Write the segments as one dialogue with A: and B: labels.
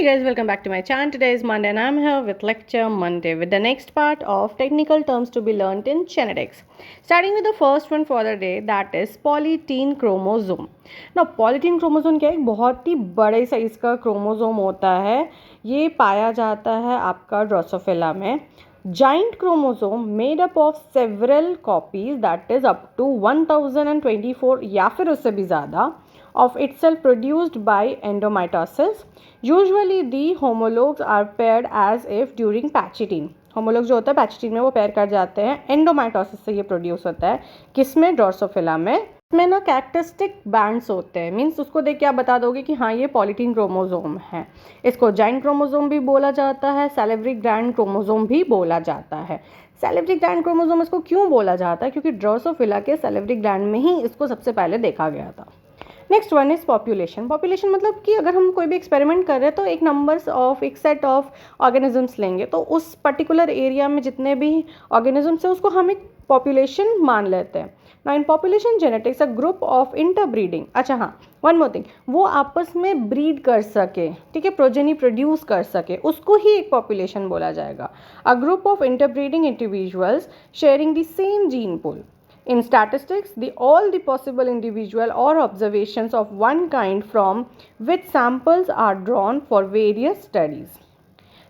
A: Hey guys, welcome back to my channel. Today is Monday and I'm here with Lecture Monday with the next part of technical terms to be learnt in genetics. Starting with the first one for the day, that is polytene chromosome. Now polytene chromosome क्या है, एक बहुत ही बड़े size का chromosome होता है. ये पाया जाता है आपका ड्रोसोफिला में. Giant chromosome made up of several copies, that is up to 1024 या फिर उससे भी ज़्यादा, of itself produced by endomitosis. Usually the homologues are paired as if during pachytene. Homologue जो होता है पैचिटीन में वो पेयर कर जाते हैं. एंडोमाइटोसिस से ये प्रोड्यूस होता है. किसमें? ड्रोसोफिला में. इसमें ना कैरेक्टरिस्टिक बैंड्स होते हैं. मीन्स उसको देख के आप बता दोगे कि हाँ ये पॉलीटीन क्रोमोसोम है. इसको जाइंट क्रोमोसोम भी बोला जाता है, सैलिवरी ग्लैंड क्रोमोसोम भी बोला जाता है. सैलिवरी ग्लैंड क्रोमोसोम इसको क्यों बोला जाता है? क्योंकि ड्रोसोफिला के सैलिवरी ग्लैंड में ही इसको सबसे पहले देखा गया था. Next one is population. Population मतलब कि अगर हम कोई भी एक्सपेरिमेंट कर रहे हैं तो एक नंबर्स ऑफ एक सेट ऑफ ऑर्गेनिजम्स लेंगे, तो उस पर्टिकुलर एरिया में जितने भी ऑर्गेनिजम्स हैं उसको हम एक पॉपुलेशन मान लेते हैं. Now in population genetics a group of interbreeding. अच्छा हाँ, वन मोर थिंग, वो आपस में ब्रीड कर सके, ठीक है, प्रोजेनी प्रोड्यूस कर सके, उसको ही एक पॉपुलेशन बोला जाएगा. A group of interbreeding individuals sharing the same gene pool. In statistics, all the possible individual or observations of one kind from which samples are drawn for various studies.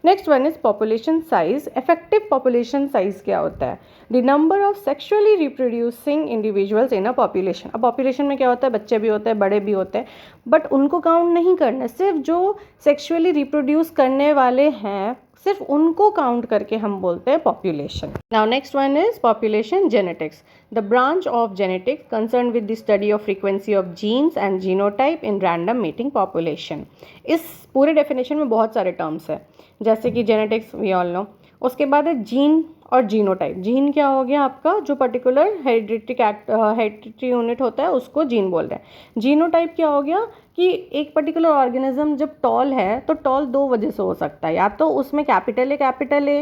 A: Next one is population size. Effective population size क्या होता है? The number of sexually reproducing individuals in a population. अब population में क्या होता है? बच्चे भी होते हैं, बड़े भी होते हैं, बट उनको काउंट नहीं करना. सिर्फ जो सेक्शुअली रिप्रोड्यूस करने वाले हैं सिर्फ उनको काउंट करके हम बोलते हैं population. Now next one is population genetics. The branch of genetics concern with the study of frequency of genes and genotype in random meeting population. इस पूरे डेफिनेशन में बहुत सारे टर्म्स है, जैसे कि जेनेटिक्स वी ऑल नो. उसके बाद है जीन और जीनोटाइप. जीन क्या हो गया आपका? जो पर्टिकुलर हेरिडिटरी यूनिट होता है उसको जीन बोल रहे हैं. जीनोटाइप क्या हो गया कि एक पर्टिकुलर ऑर्गेनिज्म जब टॉल है तो टॉल दो वजह से हो सकता है. या तो उसमें कैपिटल ए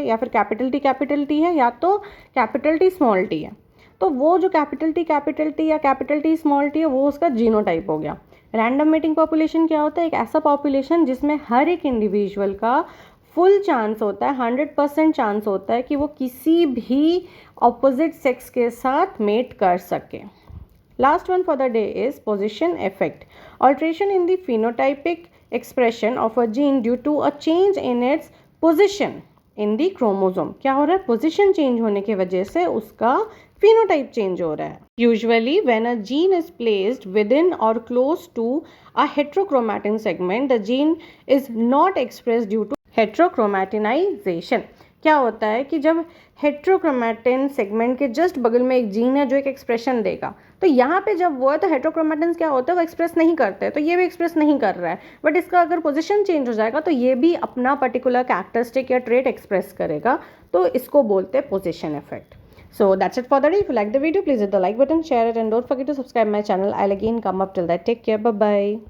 A: या फिर कैपिटल टी है, या तो कैपिटल टी स्मॉल टी है. तो वो जो कैपिटल टी या कैपिटल टी स्मॉल टी है वो उसका जीनोटाइप हो गया. रैंडम मीटिंग पॉपुलेशन क्या होता है? एक ऐसा पॉपुलेशन जिसमें हर एक इंडिविजुअल का फुल चांस होता है, 100% चांस होता है कि वो किसी भी ऑपोजिट सेक्स के साथ मेट कर सके. Last one for the day is position effect. Alteration in the phenotypic expression of a gene due to a change in its position in the chromosome. क्या हो रहा है? Position change होने की वजह से उसका phenotype change हो रहा है. Usually when a gene is placed within or close to a heterochromatin segment, the gene is not expressed due to हेट्रोक्रोमैटिनाइजेशन. क्या होता है कि जब हेट्रोक्रोमैटिन सेगमेंट के जस्ट बगल में एक जीन है जो एक एक्सप्रेशन देगा, तो यहाँ पे जब वो है तो हेट्रोक्रोमैटिन्स क्या होता है वो एक्सप्रेस नहीं करते हैं, तो ये भी एक्सप्रेस नहीं कर रहा है. बट इसका अगर पोजीशन चेंज हो जाएगा तो ये भी अपना पर्टिकुलर कैरेक्टरिस्टिक या ट्रेट एक्सप्रेस करेगा, तो इसको बोलते हैं position effect. So that's it for the day. If you like the video, please hit the like button, share it, and don't forget to subscribe my channel. I'll again come up till that. Take care. Bye bye.